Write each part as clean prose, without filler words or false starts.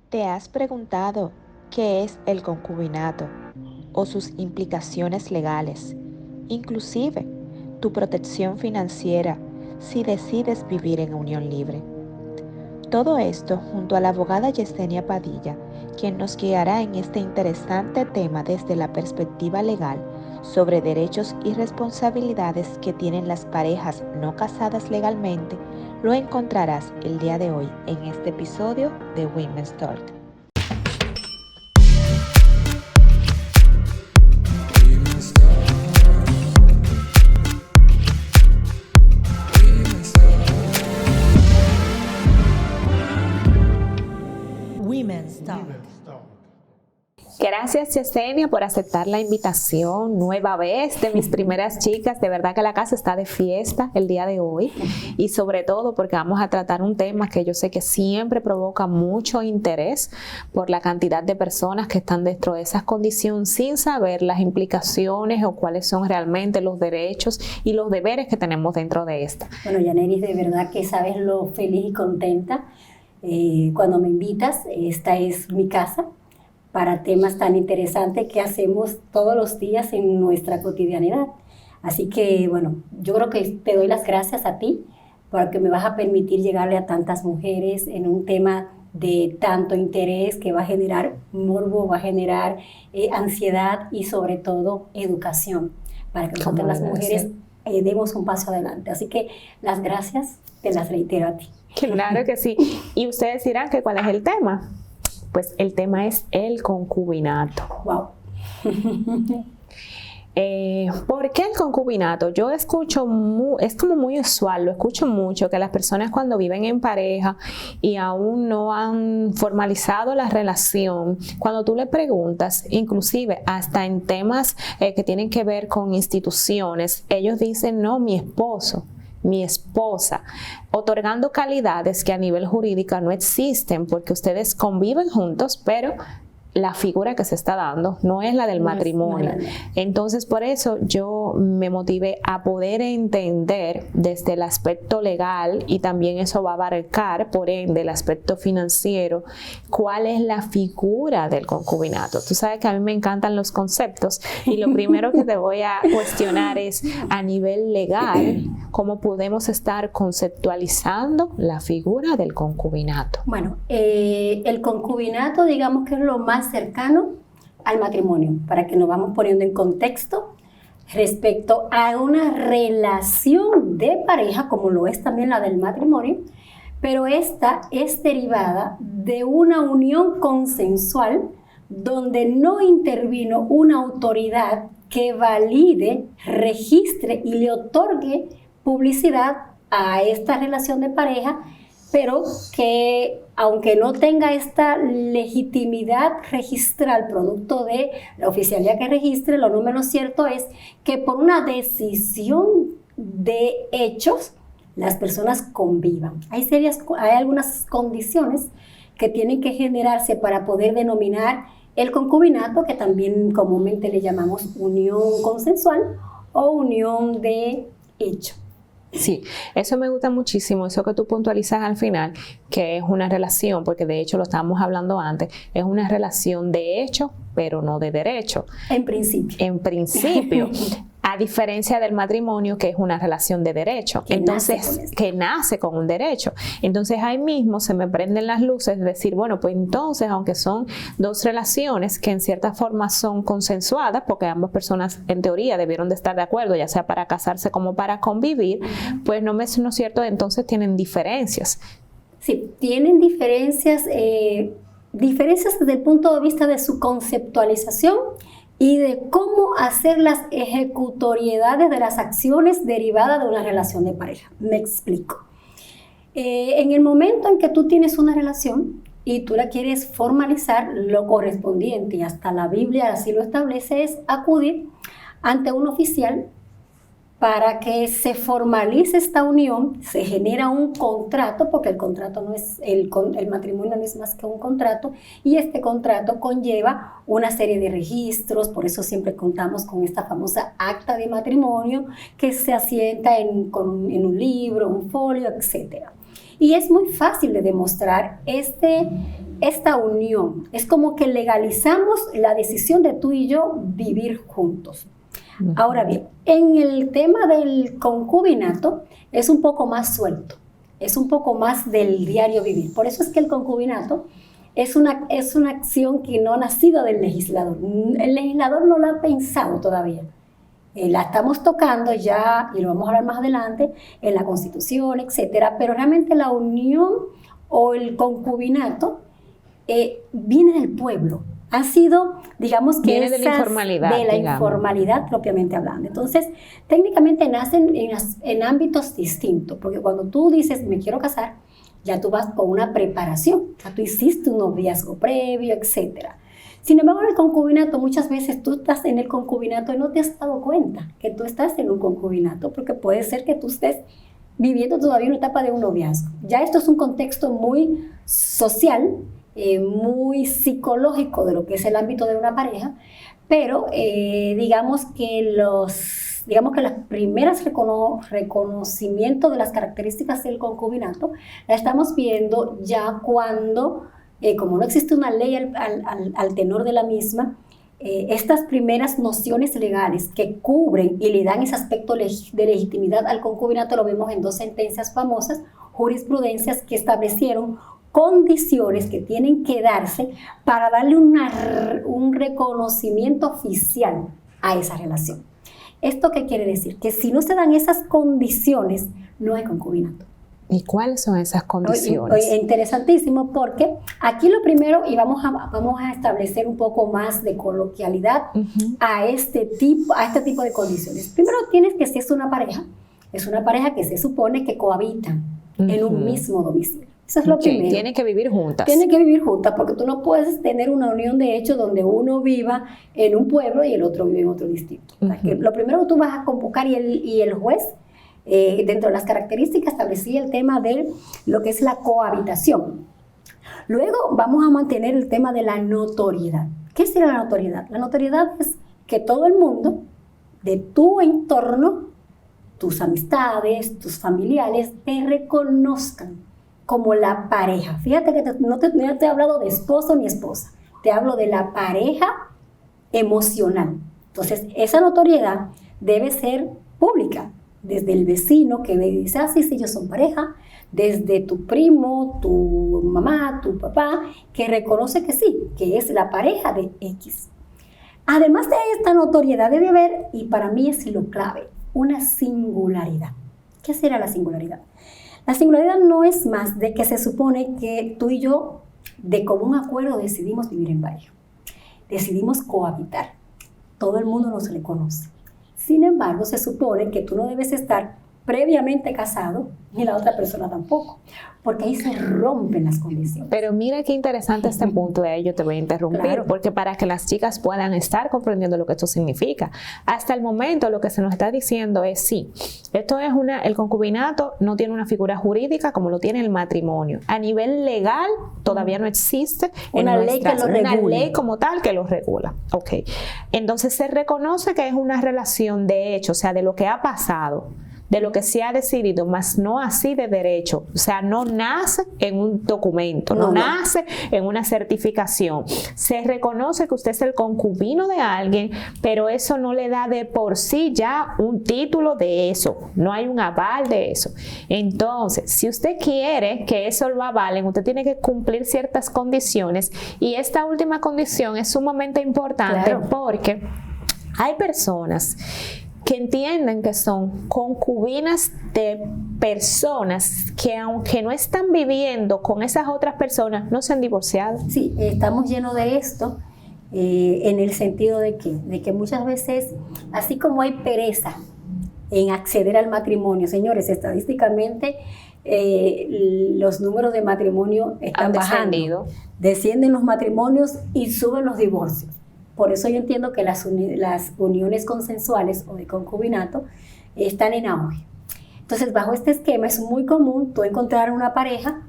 ¿Te has preguntado qué es el concubinato o sus implicaciones legales, inclusive tu protección financiera si decides vivir en unión libre? Todo esto junto a la abogada Yesenia Padilla, quien nos guiará en este interesante tema desde la perspectiva legal sobre derechos y responsabilidades que tienen las parejas no casadas legalmente, lo encontrarás el día de hoy en este episodio de Women's Talk. Women's Talk. Gracias, Yesenia, por aceptar la invitación nueva vez de mis primeras chicas. De verdad que la casa está de fiesta el día de hoy y sobre todo porque vamos a tratar un tema que yo sé que siempre provoca mucho interés por la cantidad de personas que están dentro de esas condiciones sin saber las implicaciones o cuáles son realmente los derechos y los deberes que tenemos dentro de esta. Bueno, Yaneris, de verdad que sabes lo feliz y contenta cuando me invitas. Esta es mi casa para temas tan interesantes que hacemos todos los días en nuestra cotidianidad. Así que, bueno, yo creo que te doy las gracias a ti porque me vas a permitir llegarle a tantas mujeres en un tema de tanto interés que va a generar morbo, va a generar ansiedad y sobre todo educación para que nosotros las mujeres demos un paso adelante. Así que las gracias te las reitero a ti. Claro que sí. Y ustedes dirán que ¿cuál es el tema? Pues el tema es el concubinato. Wow. ¿Por qué el concubinato? Yo escucho, es como muy usual, lo escucho mucho, que las personas cuando viven en pareja y aún no han formalizado la relación, cuando tú le preguntas, inclusive hasta en temas que tienen que ver con instituciones, ellos dicen, no, mi esposo, mi esposa, otorgando calidades que a nivel jurídico no existen porque ustedes conviven juntos, pero la figura que se está dando no es la del matrimonio. Entonces, por eso yo me motivé a poder entender desde el aspecto legal y también eso va a abarcar, por ende, el aspecto financiero, cuál es la figura del concubinato. Tú sabes que a mí me encantan los conceptos y lo primero que te voy a cuestionar es a nivel legal, ¿cómo podemos estar conceptualizando la figura del concubinato? Bueno, el concubinato, digamos que es lo más cercano al matrimonio, para que nos vamos poniendo en contexto respecto a una relación de pareja, como lo es también la del matrimonio, pero esta es derivada de una unión consensual donde no intervino una autoridad que valide, registre y le otorgue publicidad a esta relación de pareja, pero que aunque no tenga esta legitimidad registral producto de la oficialía que registre, lo no menos cierto es que por una decisión de hechos las personas convivan. Hay algunas condiciones que tienen que generarse para poder denominar el concubinato, que también comúnmente le llamamos unión consensual o unión de hecho. Sí, eso me gusta muchísimo, eso que tú puntualizas al final, que es una relación, porque de hecho lo estábamos hablando antes, es una relación de hecho, pero no de derecho. En principio. En principio. A diferencia del matrimonio, que es una relación de derecho, que nace con un derecho. Entonces ahí mismo se me prenden las luces de decir, bueno, pues entonces, aunque son dos relaciones que en cierta forma son consensuadas, porque ambas personas en teoría debieron de estar de acuerdo, ya sea para casarse como para convivir, pues no es cierto, entonces tienen diferencias. Sí, tienen diferencias desde el punto de vista de su conceptualización y de cómo hacer las ejecutoriedades de las acciones derivadas de una relación de pareja. Me explico. En el momento en que tú tienes una relación y tú la quieres formalizar, lo correspondiente, y hasta la Biblia así lo establece, es acudir ante un oficial para que se formalice esta unión, se genera un contrato, porque el contrato no es, el matrimonio no es más que un contrato, y este contrato conlleva una serie de registros, por eso siempre contamos con esta famosa acta de matrimonio, que se asienta en un libro, un folio, etc. Y es muy fácil de demostrar este esta unión. Es como que legalizamos la decisión de tú y yo vivir juntos. Ahora bien, en el tema del concubinato es un poco más suelto, es un poco más del diario vivir. Por eso es que el concubinato es una acción que no ha nacido del legislador. El legislador no lo ha pensado todavía. La estamos tocando ya, y lo vamos a hablar más adelante, en la Constitución, etcétera, pero realmente la unión o el concubinato viene del pueblo. Ha sido, digamos que viene de la informalidad. De la informalidad propiamente hablando. Entonces, técnicamente nacen en ámbitos distintos, porque cuando tú dices, me quiero casar, ya tú vas con una preparación, ya tú hiciste un noviazgo previo, etcétera. Sin embargo, en el concubinato, muchas veces tú estás en el concubinato y no te has dado cuenta que tú estás en un concubinato, porque puede ser que tú estés viviendo todavía una etapa de un noviazgo. Ya esto es un contexto muy social, muy psicológico de lo que es el ámbito de una pareja, pero digamos que los primeras reconocimientos de las características del concubinato la estamos viendo ya cuando, como no existe una ley al tenor de la misma, estas primeras nociones legales que cubren y le dan ese aspecto de legitimidad al concubinato lo vemos en dos sentencias famosas, jurisprudencias que establecieron condiciones que tienen que darse para darle un reconocimiento oficial a esa relación. ¿Esto qué quiere decir? Que si no se dan esas condiciones, no hay concubinato. ¿Y cuáles son esas condiciones? Interesantísimo, porque aquí lo primero, y vamos a establecer un poco más de coloquialidad a este tipo de condiciones. Primero tienes que, si es una pareja que se supone que cohabitan en un mismo domicilio. Eso es lo primero. Tienen que vivir juntas. Tienen que vivir juntas, porque tú no puedes tener una unión de hecho donde uno viva en un pueblo y el otro vive en otro distrito. O sea, que lo primero que tú vas a convocar y el juez, dentro de las características, establecía el tema de lo que es la cohabitación. Luego vamos a mantener el tema de la notoriedad. ¿Qué sería la notoriedad? La notoriedad es que todo el mundo de tu entorno, tus amistades, tus familiares, te reconozcan como la pareja. Fíjate que no te he hablado de esposo ni esposa, te hablo de la pareja emocional. Entonces, esa notoriedad debe ser pública, desde el vecino que ve y dice, sí, ellos son pareja, desde tu primo, tu mamá, tu papá, que reconoce que sí, que es la pareja de X. Además de esta notoriedad debe haber, y para mí es lo clave, una singularidad. ¿Qué será la singularidad? La singularidad no es más de que se supone que tú y yo de común acuerdo decidimos vivir en pareja, decidimos cohabitar, todo el mundo nos reconoce. Sin embargo, se supone que tú no debes estar previamente casado, ni la otra persona tampoco, porque ahí se rompen las condiciones. Pero mira qué interesante este punto, yo te voy a interrumpir, claro, porque para que las chicas puedan estar comprendiendo lo que esto significa. Hasta el momento lo que se nos está diciendo es sí, esto es el concubinato no tiene una figura jurídica como lo tiene el matrimonio. A nivel legal todavía no existe una ley como tal que lo regula. Okay. Entonces se reconoce que es una relación de hecho, o sea, de lo que ha pasado, de lo que se ha decidido, más no así de derecho. O sea, no nace en un documento, no nace en una certificación. Se reconoce que usted es el concubino de alguien, pero eso no le da de por sí ya un título de eso. No hay un aval de eso. Entonces, si usted quiere que eso lo avalen, usted tiene que cumplir ciertas condiciones. Y esta última condición es sumamente importante, claro, porque hay personas que entienden que son concubinas de personas que aunque no están viviendo con esas otras personas, no se han divorciado. Sí, estamos llenos de esto, en el sentido de que muchas veces, así como hay pereza en acceder al matrimonio, señores, estadísticamente los números de matrimonio están bajando, descienden los matrimonios y suben los divorcios. Por eso yo entiendo que las uniones consensuales o de concubinato están en auge. Entonces, bajo este esquema es muy común tú encontrar una pareja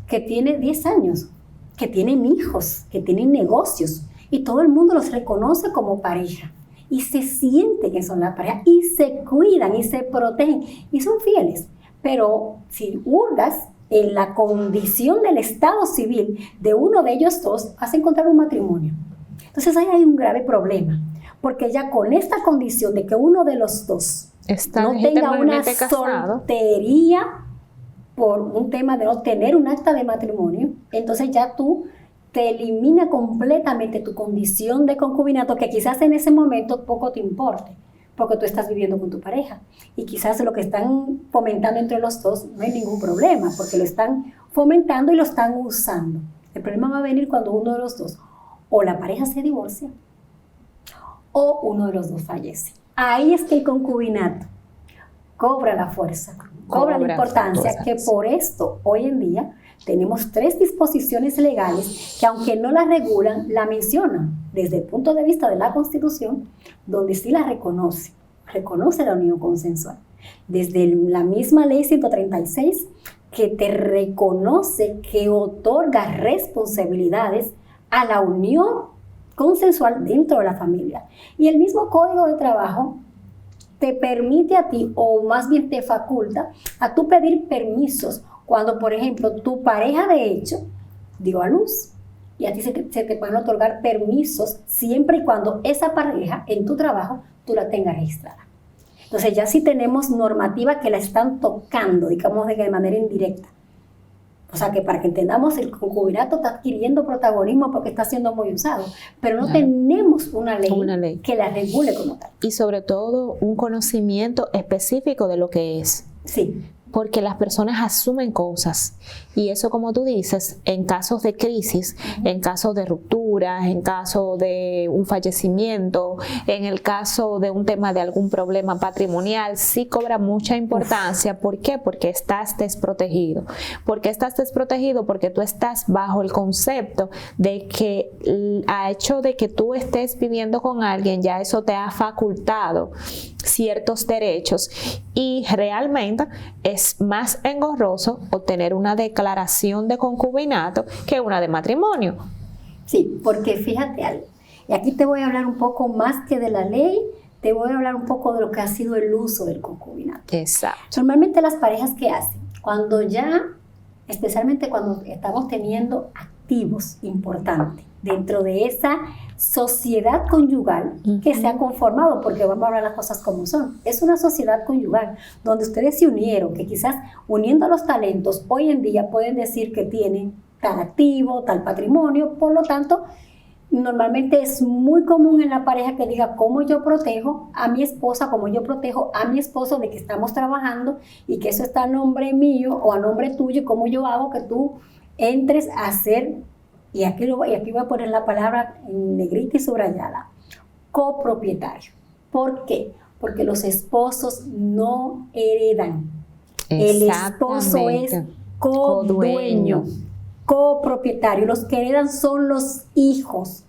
que tiene 10 años, que tienen hijos, que tienen negocios, y todo el mundo los reconoce como pareja. Y se sienten que son la pareja, y se cuidan, y se protegen, y son fieles. Pero si hurgas en la condición del estado civil de uno de ellos dos, vas a encontrar un matrimonio. Entonces ahí hay un grave problema, porque ya con esta condición de que uno de los dos no tenga una soltería por un tema de no tener un acta de matrimonio, entonces ya tú te elimina completamente tu condición de concubinato, que quizás en ese momento poco te importe, porque tú estás viviendo con tu pareja. Y quizás lo que están fomentando entre los dos no hay ningún problema, porque lo están fomentando y lo están usando. El problema va a venir cuando uno de los dos, o la pareja se divorcia, o uno de los dos fallece. Ahí es que el concubinato cobra la fuerza, cobra la importancia, que por esto hoy en día tenemos 3 disposiciones legales que, aunque no las regulan, la mencionan desde el punto de vista de la Constitución, donde sí la reconoce la unión consensual. Desde la misma ley 136, que te reconoce, que otorga responsabilidades a la unión consensual dentro de la familia. Y el mismo Código de Trabajo te permite a ti, o más bien te faculta, a tú pedir permisos cuando, por ejemplo, tu pareja de hecho dio a luz, y a ti se te pueden otorgar permisos siempre y cuando esa pareja en tu trabajo tú la tengas registrada. Entonces ya sí tenemos normativa que la están tocando, digamos, de manera indirecta. O sea que para que entendamos, el concubinato está adquiriendo protagonismo porque está siendo muy usado, pero no tenemos una ley que la regule como tal. Y sobre todo un conocimiento específico de lo que es. Sí. Porque las personas asumen cosas, y eso, como tú dices, en casos de crisis, en casos de rupturas, en caso de un fallecimiento, en el caso de un tema de algún problema patrimonial, sí cobra mucha importancia. ¿Por qué? Porque estás desprotegido. ¿Por qué estás desprotegido? Porque tú estás bajo el concepto de que el hecho de que tú estés viviendo con alguien, ya eso te ha facultado ciertos derechos, y realmente es más engorroso obtener una declaración de concubinato que una de matrimonio. Sí, porque fíjate algo, y aquí te voy a hablar un poco más que de la ley, te voy a hablar un poco de lo que ha sido el uso del concubinato. Exacto. Normalmente las parejas, ¿qué hacen? Cuando ya, especialmente cuando estamos teniendo activos importantes dentro de esa sociedad conyugal que se ha conformado, porque vamos a hablar las cosas como son, es una sociedad conyugal donde ustedes se unieron, que quizás uniendo los talentos hoy en día pueden decir que tienen tal activo, tal patrimonio. Por lo tanto, normalmente es muy común en la pareja que diga cómo yo protejo a mi esposa, cómo yo protejo a mi esposo de que estamos trabajando y que eso está a nombre mío o a nombre tuyo, y cómo yo hago que tú entres a ser, y aquí voy a poner la palabra en negrita y subrayada, copropietario. ¿Por qué? Porque los esposos no heredan. El esposo es codueño, copropietario. Los que heredan son los hijos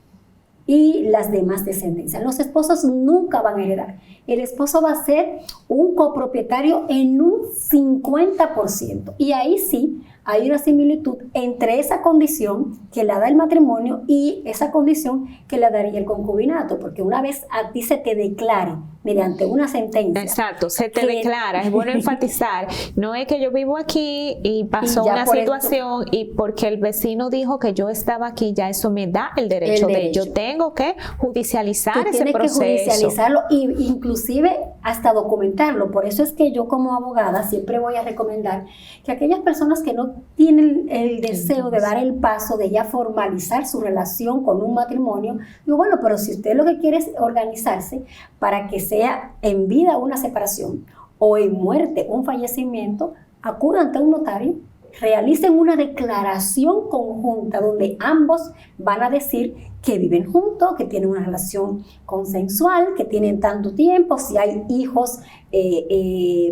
y las demás descendencias. Los esposos nunca van a heredar. El esposo va a ser un copropietario en un 50%. Y ahí sí hay una similitud entre esa condición que la da el matrimonio y esa condición que la daría el concubinato, porque una vez a ti se te declare mediante una sentencia. Exacto, se te declara, es bueno enfatizar, no es que yo vivo aquí y pasó una situación y porque el vecino dijo que yo estaba aquí, ya eso me da el derecho de yo tengo que judicializar ese proceso. Tienes que judicializarlo e inclusive hasta documentarlo. Por eso es que yo como abogada siempre voy a recomendar que aquellas personas que no tienen el deseo de dar el paso de ya formalizar su relación con un matrimonio, digo, bueno, pero si usted lo que quiere es organizarse para que sea en vida una separación o en muerte un fallecimiento, acudan ante un notario, realicen una declaración conjunta donde ambos van a decir que viven juntos, que tienen una relación consensual, que tienen tanto tiempo, si hay hijos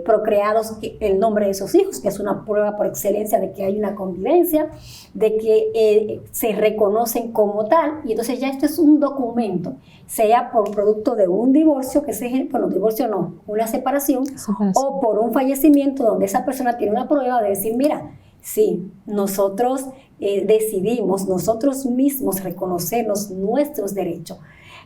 procreados, el nombre de esos hijos, que es una prueba por excelencia de que hay una convivencia, de que se reconocen como tal, y entonces ya esto es un documento, sea por producto de un divorcio, divorcio no, una separación, o por un fallecimiento donde esa persona tiene una prueba de decir, mira, sí, nosotros decidimos, nosotros mismos reconocernos nuestros derechos.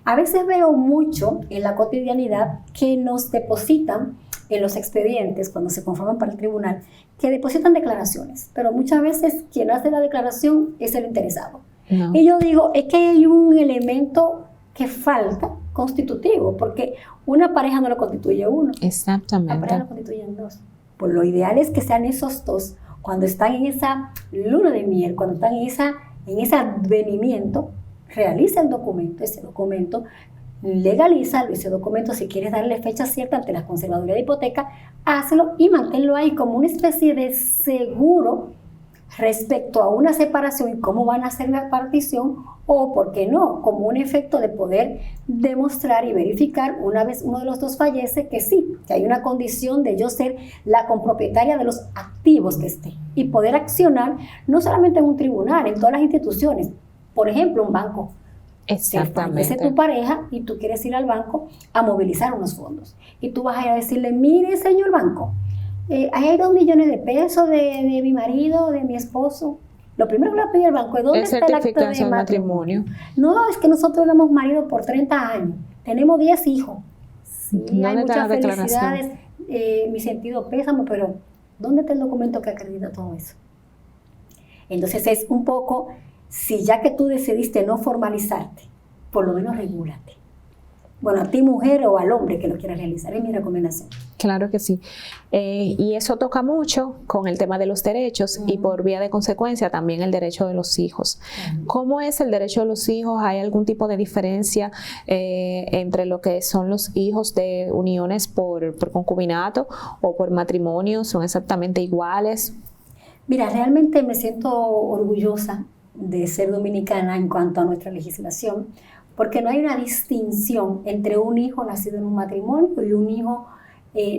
A veces veo mucho en la cotidianidad que nos depositan en los expedientes, cuando se conforman para el tribunal, que depositan declaraciones, pero muchas veces quien hace la declaración es el interesado. No. Y yo digo, es que hay un elemento que falta constitutivo, porque una pareja no lo constituye uno. Exactamente. La pareja lo constituyen dos. Pues lo ideal es que sean esos dos, cuando están en esa luna de miel, cuando están en ese advenimiento, realiza el documento, ese documento, legalízalo, ese documento, si quieres darle fecha cierta ante la conservaduría de hipoteca, hazlo y manténlo ahí como una especie de seguro respecto a una separación y cómo van a hacer la partición, o, ¿por qué no?, como un efecto de poder demostrar y verificar una vez uno de los dos fallece que sí, que hay una condición de yo ser la compropietaria de los activos que esté y poder accionar no solamente en un tribunal, en todas las instituciones. Por ejemplo, un banco. Exactamente. Se fallece tu pareja y tú quieres ir al banco a movilizar unos fondos. Y tú vas a ir a decirle, mire, señor banco, hay 2 millones de pesos de mi marido, de mi esposo. Lo primero que le va a pedir al banco es ¿dónde está el acta de matrimonio? No, es que nosotros éramos maridos por 30 años. Tenemos 10 hijos. Sí, hay muchas felicidades. Mi sentido pésame, pero ¿dónde está el documento que acredita todo eso? Entonces es un poco, si ya que tú decidiste no formalizarte, por lo menos regúlate. Bueno, a ti mujer o al hombre que lo quiera realizar, es mi recomendación. Claro que sí. Y eso toca mucho con el tema de los derechos y por vía de consecuencia también el derecho de los hijos. ¿Cómo es el derecho de los hijos? ¿Hay algún tipo de diferencia entre lo que son los hijos de uniones por concubinato o por matrimonio? ¿Son exactamente iguales? Mira, realmente me siento orgullosa de ser dominicana en cuanto a nuestra legislación, porque no hay una distinción entre un hijo nacido en un matrimonio y un hijo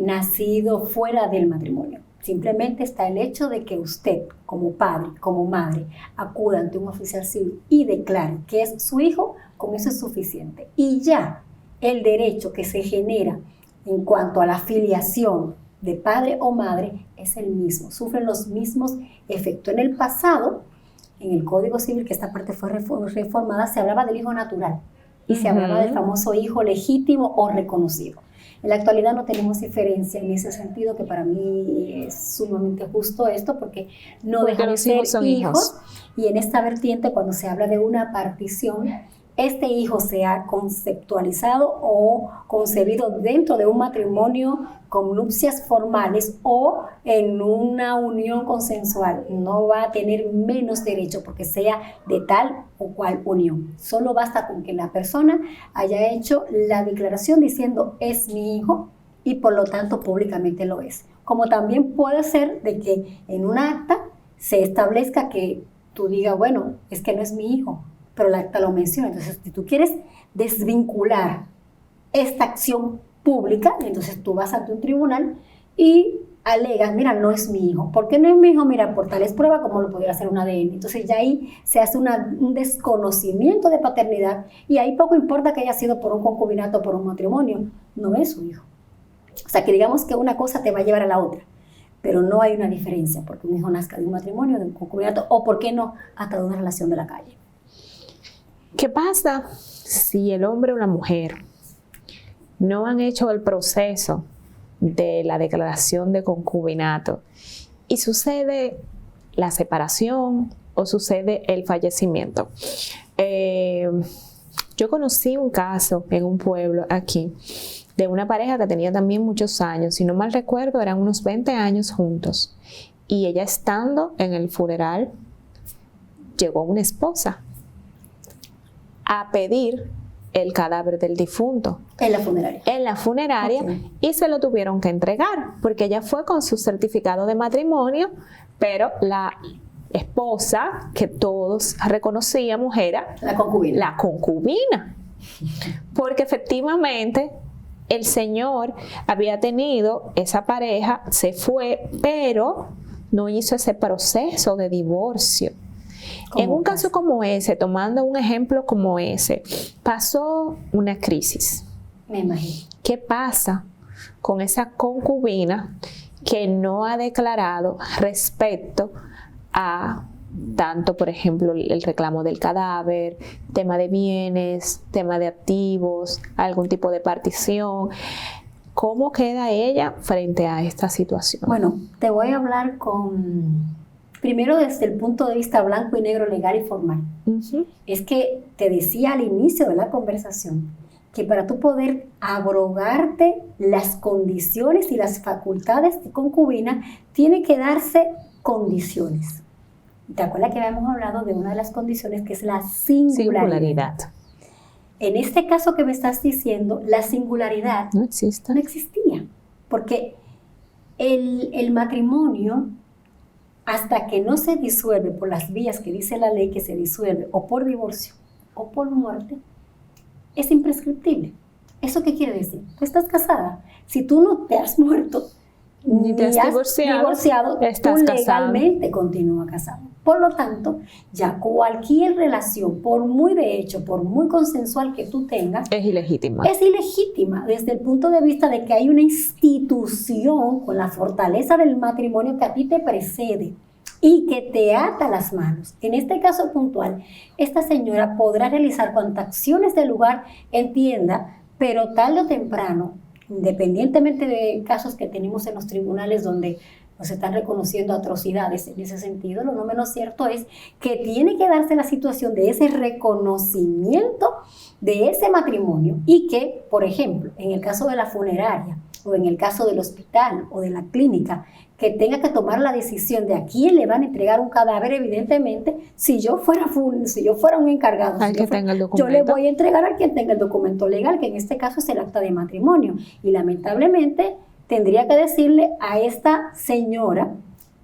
nacido fuera del matrimonio. Simplemente está el hecho de que usted, como padre, como madre, acuda ante un oficial civil y declare que es su hijo, con eso es suficiente. Y ya el derecho que se genera en cuanto a la filiación de padre o madre es el mismo, sufren los mismos efectos. En el pasado, en el Código Civil, que esta parte fue reformada, se hablaba del hijo natural y se hablaba del famoso hijo legítimo o reconocido. En la actualidad no tenemos diferencia en ese sentido, que para mí es sumamente justo esto, porque no dejan de ser hijos. Y en esta vertiente, cuando se habla de una partición, este hijo se ha conceptualizado o concebido dentro de un matrimonio con nupcias formales o en una unión consensual. No va a tener menos derecho porque sea de tal o cual unión. Solo basta con que la persona haya hecho la declaración diciendo es mi hijo y por lo tanto públicamente lo es. Como también puede ser de que en un acta se establezca que tú digas, bueno, es que no es mi hijo, pero el acta lo menciona. Entonces, si tú quieres desvincular esta acción pública, entonces tú vas ante un tribunal y alegas, mira, no es mi hijo. ¿Por qué no es mi hijo? Mira, por tales pruebas como lo pudiera hacer un ADN. Entonces ya ahí se hace un desconocimiento de paternidad y ahí poco importa que haya sido por un concubinato o por un matrimonio, no es su hijo. O sea, que digamos que una cosa te va a llevar a la otra, pero no hay una diferencia porque un hijo nazca de un matrimonio, de un concubinato o, ¿por qué no?, hasta de una relación de la calle. ¿Qué pasa si el hombre o la mujer no han hecho el proceso de la declaración de concubinato y sucede la separación o sucede el fallecimiento? Yo conocí un caso en un pueblo aquí de una pareja que tenía también muchos años, si no mal recuerdo eran unos 20 años juntos, y ella, estando en el funeral, llegó una esposa a pedir el cadáver del difunto. En la funeraria. En la funeraria, okay. Y se lo tuvieron que entregar, porque ella fue con su certificado de matrimonio, pero la esposa, que todos reconocíamos, era la concubina. La concubina. Porque efectivamente el señor había tenido esa pareja, se fue, pero no hizo ese proceso de divorcio. En un caso como ese, tomando un ejemplo como ese, pasó una crisis. Me imagino. ¿Qué pasa con esa concubina que no ha declarado respecto a tanto, por ejemplo, el reclamo del cadáver, tema de bienes, tema de activos, algún tipo de partición? ¿Cómo queda ella frente a esta situación? Bueno, te voy a hablar primero desde el punto de vista blanco y negro, legal y formal. Es que te decía al inicio de la conversación que para tú poder abrogarte las condiciones y las facultades de concubina, tiene que darse condiciones. ¿Te acuerdas que habíamos hablado de una de las condiciones, que es la singularidad? En este caso que me estás diciendo, la singularidad no existía, porque el matrimonio, hasta que no se disuelve por las vías que dice la ley que se disuelve, o por divorcio o por muerte, es imprescriptible. ¿Eso qué quiere decir? Tú estás casada. Si tú no te has muerto, ni te has divorciado, tú legalmente continúas casado. Por lo tanto, ya cualquier relación, por muy de hecho, por muy consensual que tú tengas, es ilegítima. Es ilegítima desde el punto de vista de que hay una institución con la fortaleza del matrimonio que a ti te precede y que te ata las manos. En este caso puntual, esta señora podrá realizar cuantas acciones del lugar entienda, pero tarde o temprano, independientemente de casos que tenemos en los tribunales donde nos están reconociendo atrocidades en ese sentido, lo no menos cierto es que tiene que darse la situación de ese reconocimiento de ese matrimonio y que, por ejemplo, en el caso de la funeraria o en el caso del hospital o de la clínica, que tenga que tomar la decisión de a quién le van a entregar un cadáver, evidentemente, si yo fuera un encargado, yo le voy a entregar a quien tenga el documento legal, que en este caso es el acta de matrimonio. Y lamentablemente tendría que decirle a esta señora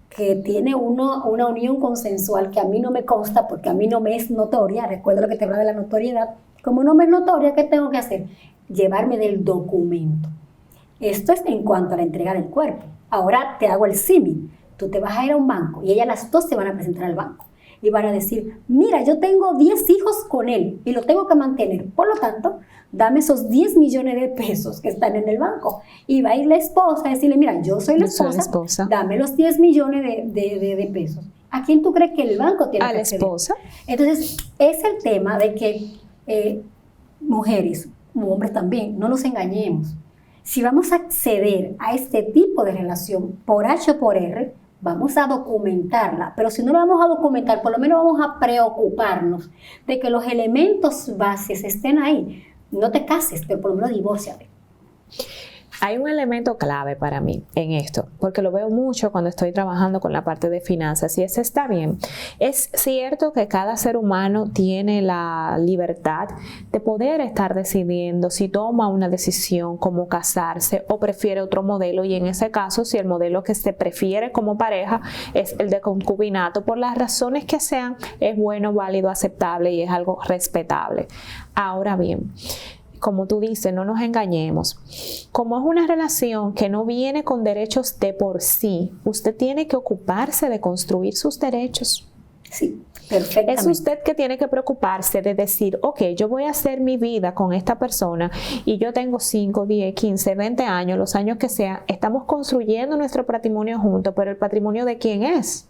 que tiene una unión consensual que a mí no me consta porque a mí no me es notoria, recuerda lo que te hablaba de la notoriedad, como no me es notoria, ¿qué tengo que hacer? Llevarme del documento. Esto es en cuanto a la entrega del cuerpo. Ahora te hago el símil. Tú te vas a ir a un banco y ellas las dos se van a presentar al banco y van a decir, mira, yo tengo 10 hijos con él y lo tengo que mantener. Por lo tanto, dame esos 10 millones de pesos que están en el banco. Y va a ir la esposa a decirle, mira, yo soy la esposa, dame los 10 millones de pesos. ¿A quién tú crees que el banco tiene que acceder? A la esposa. Entonces, es el tema de que mujeres, hombres también, no nos engañemos. Si vamos a acceder a este tipo de relación por H o por R, vamos a documentarla, pero si no la vamos a documentar, por lo menos vamos a preocuparnos de que los elementos bases estén ahí. No te cases, pero por lo menos divórciate. Hay un elemento clave para mí en esto, porque lo veo mucho cuando estoy trabajando con la parte de finanzas, y ese está bien. Es cierto que cada ser humano tiene la libertad de poder estar decidiendo si toma una decisión como casarse o prefiere otro modelo, y en ese caso, si el modelo que se prefiere como pareja es el de concubinato, por las razones que sean, es bueno, válido, aceptable y es algo respetable. Ahora bien, como tú dices, no nos engañemos. Como es una relación que no viene con derechos de por sí, usted tiene que ocuparse de construir sus derechos. Sí, perfectamente. Es usted que tiene que preocuparse de decir, ok, yo voy a hacer mi vida con esta persona y yo tengo 5, 10, 15, 20 años, los años que sean, estamos construyendo nuestro patrimonio juntos, pero ¿el patrimonio de quién es?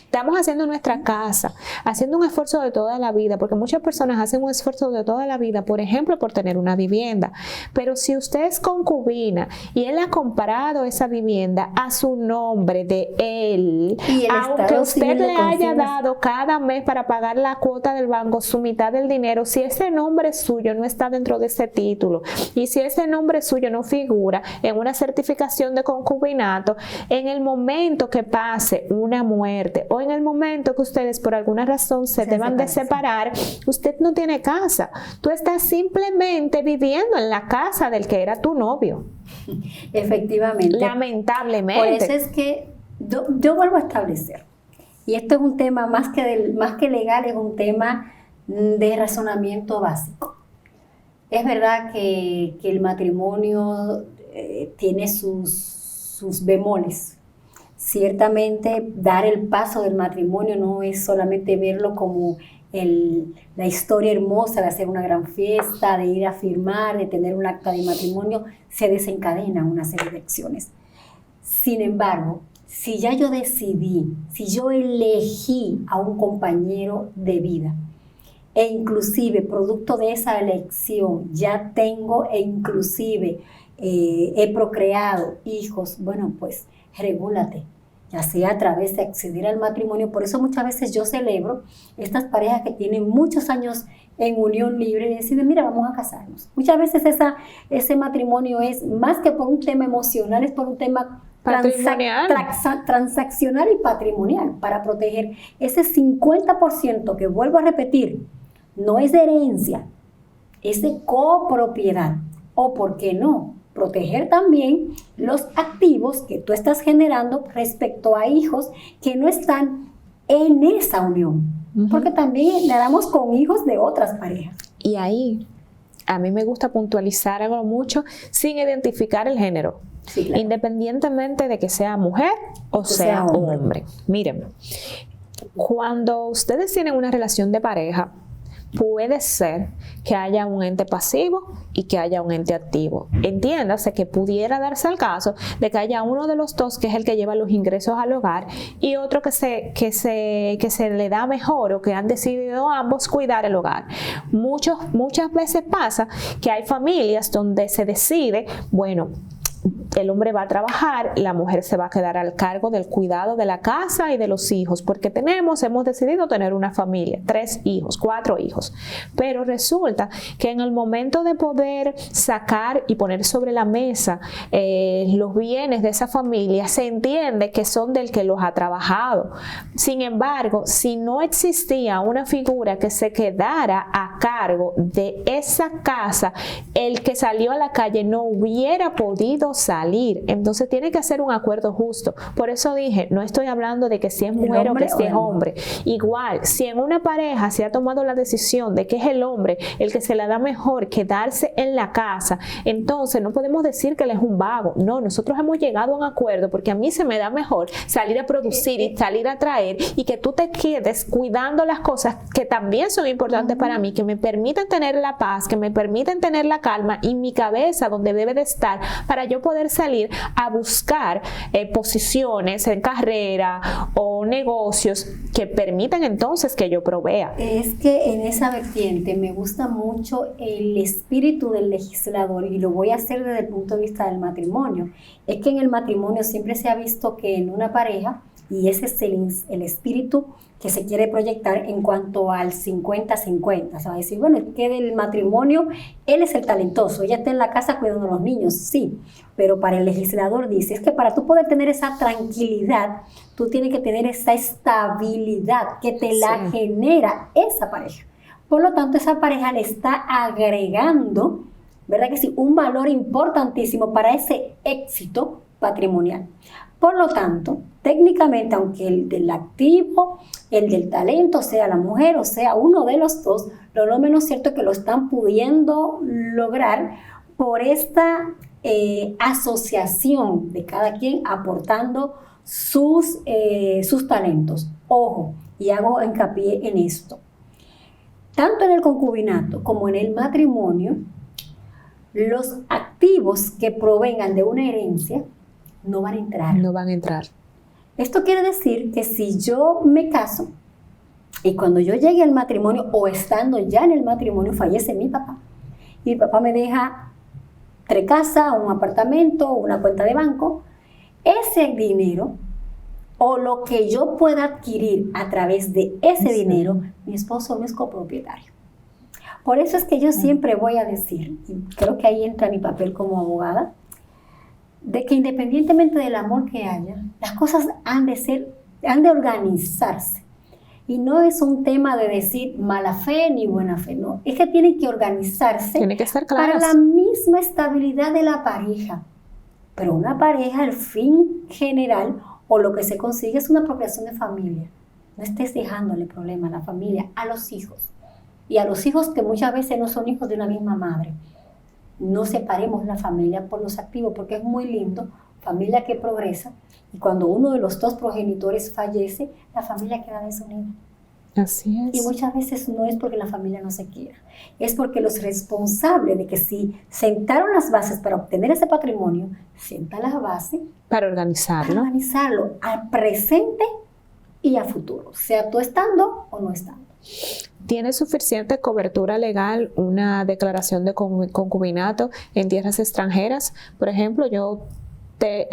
Estamos haciendo nuestra casa, haciendo un esfuerzo de toda la vida, porque muchas personas hacen un esfuerzo de toda la vida, por ejemplo, por tener una vivienda. Pero si usted es concubina y él ha comprado esa vivienda a su nombre de él, aunque usted le haya dado cada mes para pagar la cuota del banco su mitad del dinero, si ese nombre suyo no está dentro de ese título y si ese nombre suyo no figura en una certificación de concubinato, en el momento que pase una muerte o en el momento que ustedes por alguna razón se deban de separar, usted no tiene casa. Tú estás simplemente viviendo en la casa del que era tu novio. Efectivamente. Lamentablemente. Por eso es que yo vuelvo a establecer, y esto es un tema más que legal, es un tema de razonamiento básico. Es verdad que el matrimonio tiene sus bemoles. Ciertamente, dar el paso del matrimonio no es solamente verlo como la historia hermosa de hacer una gran fiesta, de ir a firmar, de tener un acta de matrimonio. Se desencadena una serie de acciones. Sin embargo, si ya yo decidí, si yo elegí a un compañero de vida, e inclusive producto de esa elección ya tengo inclusive he procreado hijos, bueno, pues regúlate, ya sea a través de acceder al matrimonio. Por eso muchas veces yo celebro estas parejas que tienen muchos años en unión libre y deciden, mira, vamos a casarnos. Muchas veces ese matrimonio es más que por un tema emocional, es por un tema transaccional y patrimonial, para proteger ese 50% que, vuelvo a repetir, no es de herencia, es de copropiedad. O, ¿por qué no?, proteger también los activos que tú estás generando respecto a hijos que no están en esa unión. Porque también nadamos con hijos de otras parejas. Y ahí a mí me gusta puntualizar algo mucho sin identificar el género. Sí, claro. Independientemente de que sea mujer o sea hombre. Miren, cuando ustedes tienen una relación de pareja, puede ser que haya un ente pasivo y que haya un ente activo. Entiéndase que pudiera darse el caso de que haya uno de los dos que es el que lleva los ingresos al hogar y otro que se le da mejor, o que han decidido ambos cuidar el hogar. Muchas veces pasa que hay familias donde se decide, bueno, el hombre va a trabajar, la mujer se va a quedar al cargo del cuidado de la casa y de los hijos, porque hemos decidido tener una familia, 3 hijos, 4 hijos. Pero resulta que en el momento de poder sacar y poner sobre la mesa los bienes de esa familia, se entiende que son del que los ha trabajado. Sin embargo, si no existía una figura que se quedara a cargo de esa casa, el que salió a la calle no hubiera podido salir. Entonces tiene que hacer un acuerdo justo. Por eso dije, no estoy hablando de que si es mujer o que si es hombre. Igual, si en una pareja se ha tomado la decisión de que es el hombre el que se le da mejor quedarse en la casa, entonces no podemos decir que él es un vago. No, nosotros hemos llegado a un acuerdo porque a mí se me da mejor salir a producir y salir a traer, y que tú te quedes cuidando las cosas que también son importantes para mí, que me permiten tener la paz, que me permiten tener la calma y mi cabeza donde debe de estar, para yo poder salir a buscar posiciones en carrera o negocios que permitan entonces que yo provea. Es que en esa vertiente me gusta mucho el espíritu del legislador, y lo voy a hacer desde el punto de vista del matrimonio. Es que en el matrimonio siempre se ha visto que en una pareja, y ese es el espíritu que se quiere proyectar en cuanto al 50-50. O sea, decir, bueno, es que del matrimonio él es el talentoso, ella está en la casa cuidando a los niños, sí, pero para el legislador dice, es que para tú poder tener esa tranquilidad, tú tienes que tener esa estabilidad que te la genera esa pareja. Por lo tanto, esa pareja le está agregando, ¿verdad que sí?, un valor importantísimo para ese éxito patrimonial. Por lo tanto, técnicamente, aunque el del activo, el del talento, sea la mujer o sea uno de los dos, lo menos cierto es que lo están pudiendo lograr por esta asociación de cada quien aportando sus talentos. Ojo, y hago hincapié en esto. Tanto en el concubinato como en el matrimonio, los activos que provengan de una herencia no van a entrar. No van a entrar. Esto quiere decir que si yo me caso y cuando yo llegue al matrimonio o estando ya en el matrimonio fallece mi papá, y mi papá me deja 3 casas, un apartamento, una cuenta de banco, ese dinero o lo que yo pueda adquirir a través de ese dinero, mi esposo no es copropietario. Por eso es que yo siempre voy a decir, y creo que ahí entra mi papel como abogada, de que independientemente del amor que haya, las cosas han de organizarse. Y no es un tema de decir mala fe ni buena fe, no. Es que tienen que organizarse. Tiene que estar claras. Para la misma estabilidad de la pareja. Pero una pareja, al fin general, o lo que se consigue es una apropiación de familia. No estés dejándole problema a la familia, a los hijos. Y a los hijos que muchas veces no son hijos de una misma madre. No separemos la familia por los activos, porque es muy lindo, familia que progresa, y cuando uno de los 2 progenitores fallece, la familia queda desunida. Así es. Y muchas veces no es porque la familia no se quiera, es porque los responsables de que si sentaron las bases para obtener ese patrimonio, sientan las bases para organizarlo. Para organizarlo al presente y a futuro, sea tú estando o no estando. ¿Tiene suficiente cobertura legal una declaración de concubinato en tierras extranjeras? Por ejemplo, yo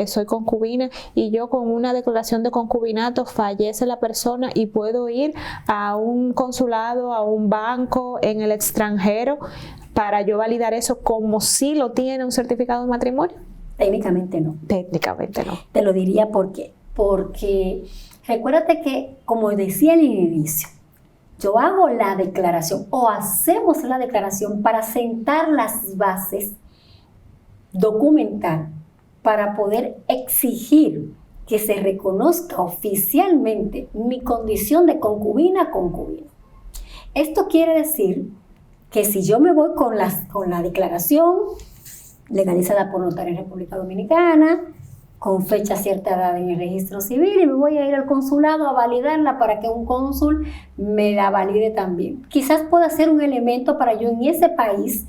soy concubina y yo con una declaración de concubinato fallece la persona y puedo ir a un consulado, a un banco en el extranjero para yo validar eso como si lo tiene un certificado de matrimonio. Técnicamente no. Técnicamente no. Te lo diría por qué. Porque recuérdate que, como decía al inicio, yo hago la declaración o hacemos la declaración para sentar las bases, documentar, para poder exigir que se reconozca oficialmente mi condición de concubino. Esto quiere decir que si yo me voy con la declaración legalizada por notario en República Dominicana, con fecha cierta edad en el registro civil, y me voy a ir al consulado a validarla para que un cónsul me la valide también. Quizás pueda ser un elemento para yo en ese país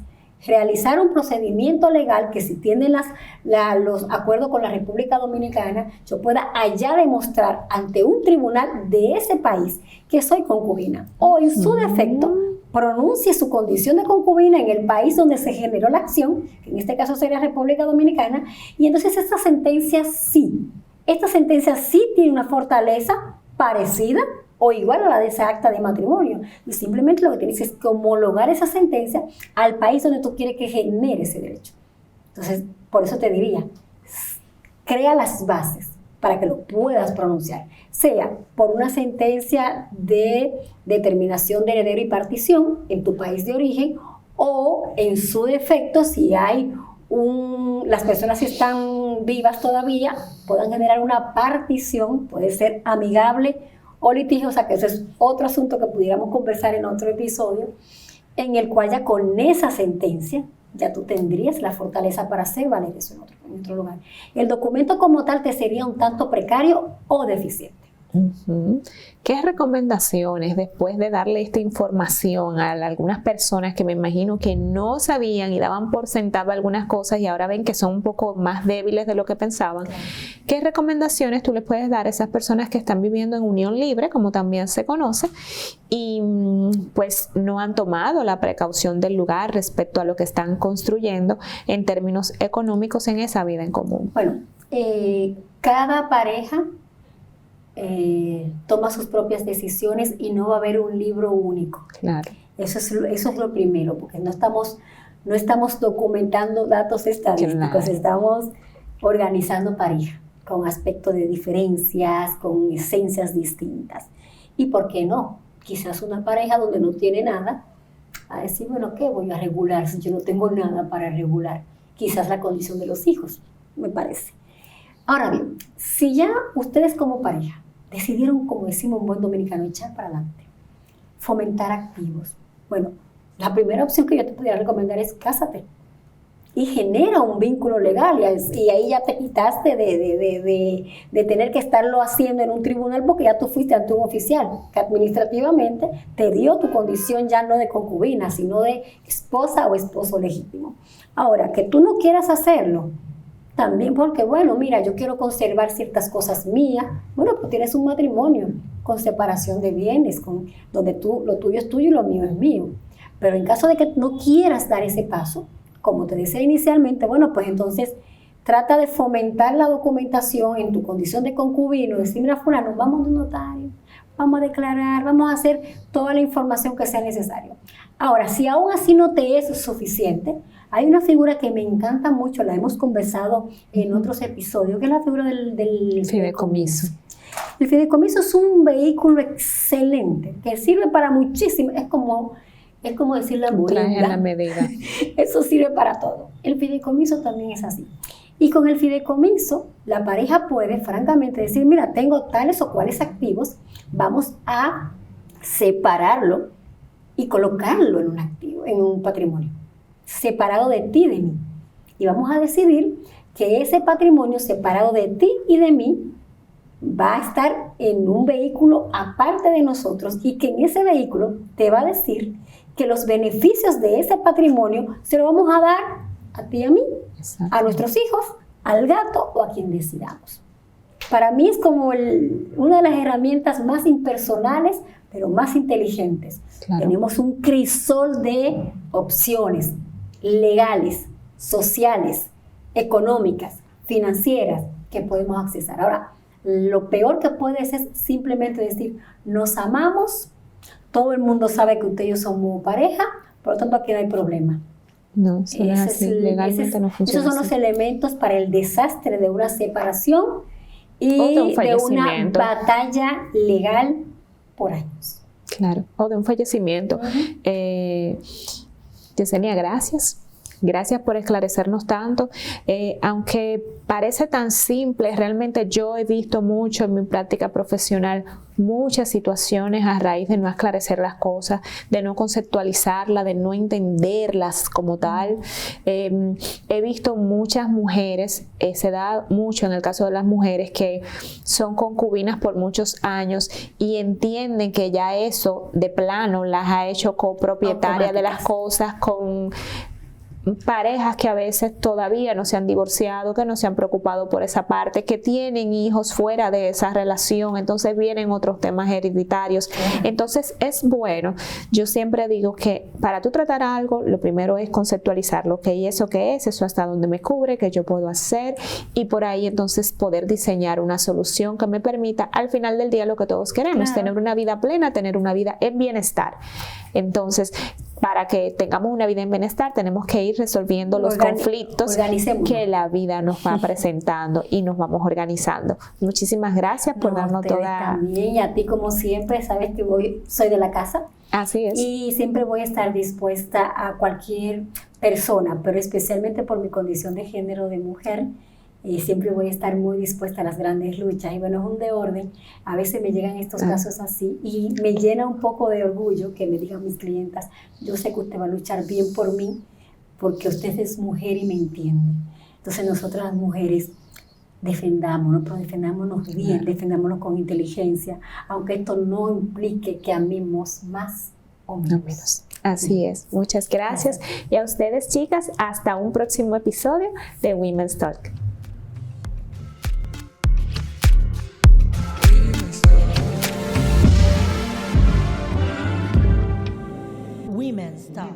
realizar un procedimiento legal que si tiene los acuerdos con la República Dominicana, yo pueda allá demostrar ante un tribunal de ese país que soy concubina. O en su defecto, pronuncie su condición de concubina en el país donde se generó la acción, que en este caso sería República Dominicana, y entonces esta sentencia sí tiene una fortaleza parecida o igual a la de esa acta de matrimonio. Y simplemente lo que tienes es que homologar esa sentencia al país donde tú quieres que genere ese derecho. Entonces, por eso te diría, crea las bases para que lo puedas pronunciar, sea por una sentencia de determinación de heredero y partición en tu país de origen, o en su defecto, si hay las personas que están vivas todavía, puedan generar una partición, puede ser amigable o litigiosa, que ese es otro asunto que pudiéramos conversar en otro episodio, en el cual ya con esa sentencia ya tú tendrías la fortaleza para hacer valer eso en otro lugar. El documento como tal te sería un tanto precario o deficiente. ¿Qué recomendaciones después de darle esta información a algunas personas que me imagino que no sabían y daban por sentado algunas cosas y ahora ven que son un poco más débiles de lo que pensaban? Claro. ¿Qué recomendaciones tú les puedes dar a esas personas que están viviendo en unión libre, como también se conoce, y pues no han tomado la precaución del lugar respecto a lo que están construyendo en términos económicos en esa vida en común? Bueno, cada pareja toma sus propias decisiones y no va a haber un libro único. Claro. Eso es lo primero, porque no estamos documentando datos estadísticos, claro. Estamos organizando pareja con aspectos de diferencias, con esencias distintas. ¿Y por qué no? Quizás una pareja donde no tiene nada, a decir, bueno, ¿qué voy a regular si yo no tengo nada para regular? Quizás la condición de los hijos, me parece. Ahora bien, si ya ustedes como pareja decidieron, como decimos en buen dominicano, echar para adelante, fomentar activos, bueno, la primera opción que yo te podría recomendar es cásate y genera un vínculo legal, y ahí ya te quitaste de tener que estarlo haciendo en un tribunal, porque ya tú fuiste ante un oficial que administrativamente te dio tu condición ya no de concubina, sino de esposa o esposo legítimo. Ahora, que tú no quieras hacerlo, también porque, bueno, mira, yo quiero conservar ciertas cosas mías. Bueno, pues tienes un matrimonio con separación de bienes, donde lo tuyo es tuyo y lo mío es mío. Pero en caso de que no quieras dar ese paso, como te decía inicialmente, bueno, pues entonces trata de fomentar la documentación en tu condición de concubino, decir, mira, fulano, vamos a un notario, vamos a declarar, vamos a hacer toda la información que sea necesaria. Ahora, si aún así no te es suficiente, hay una figura que me encanta mucho, la hemos conversado en otros episodios, que es la figura del fideicomiso. El fideicomiso es un vehículo excelente, que sirve para muchísimo, es como decir la medida. Eso sirve para todo. El fideicomiso también es así. Y con el fideicomiso, la pareja puede francamente decir, mira, tengo tales o cuales activos, vamos a separarlo y colocarlo en un activo, en un patrimonio, separado de ti y de mí. Y vamos a decidir que ese patrimonio separado de ti y de mí va a estar en un vehículo aparte de nosotros, y que en ese vehículo te va a decir que los beneficios de ese patrimonio se los vamos a dar a ti y a mí, a nuestros hijos, al gato o a quien decidamos. Para mí es como una de las herramientas más impersonales pero más inteligentes. Claro. Tenemos un crisol de opciones legales, sociales, económicas, financieras que podemos accesar. Ahora, lo peor que puedes es simplemente decir, nos amamos, todo el mundo sabe que usted y yo somos pareja, por lo tanto aquí no hay problema. No, eso no es así. Legalmente no funciona. Esos son los elementos para el desastre de una separación y de una batalla legal por años. Claro, o de un fallecimiento. Yesenia, gracias. Gracias por esclarecernos tanto. Aunque parece tan simple, realmente yo he visto mucho en mi práctica profesional muchas situaciones a raíz de no esclarecer las cosas, de no conceptualizarlas, de no entenderlas como tal. He visto muchas mujeres, se da mucho en el caso de las mujeres que son concubinas por muchos años y entienden que ya eso de plano las ha hecho copropietarias de las cosas, con parejas que a veces todavía no se han divorciado, que no se han preocupado por esa parte, que tienen hijos fuera de esa relación, entonces vienen otros temas hereditarios. Entonces es bueno, yo siempre digo que para tú tratar algo, lo primero es conceptualizarlo, ¿y eso qué es? Eso hasta dónde me cubre, qué yo puedo hacer, y por ahí entonces poder diseñar una solución que me permita al final del día lo que todos queremos, tener una vida plena, tener una vida en bienestar. Entonces, para que tengamos una vida en bienestar, tenemos que ir resolviendo los conflictos que la vida nos va presentando y nos vamos organizando. Muchísimas gracias por darnos toda... También, y a ti como siempre, sabes que soy de la casa. Así es. Y siempre voy a estar dispuesta a cualquier persona, pero especialmente por mi condición de género de mujer, siempre voy a estar muy dispuesta a las grandes luchas. Y bueno, es un de orden. A veces me llegan estos casos así y me llena un poco de orgullo que me digan mis clientas, yo sé que usted va a luchar bien por mí porque usted es mujer y me entiende. Entonces nosotras las mujeres defendámonos, pero defendámonos bien, defendámonos con inteligencia, aunque esto no implique que amemos más o menos. Así es. Muchas gracias. Y a ustedes, chicas, hasta un próximo episodio de Women's Talk. Women's Talk.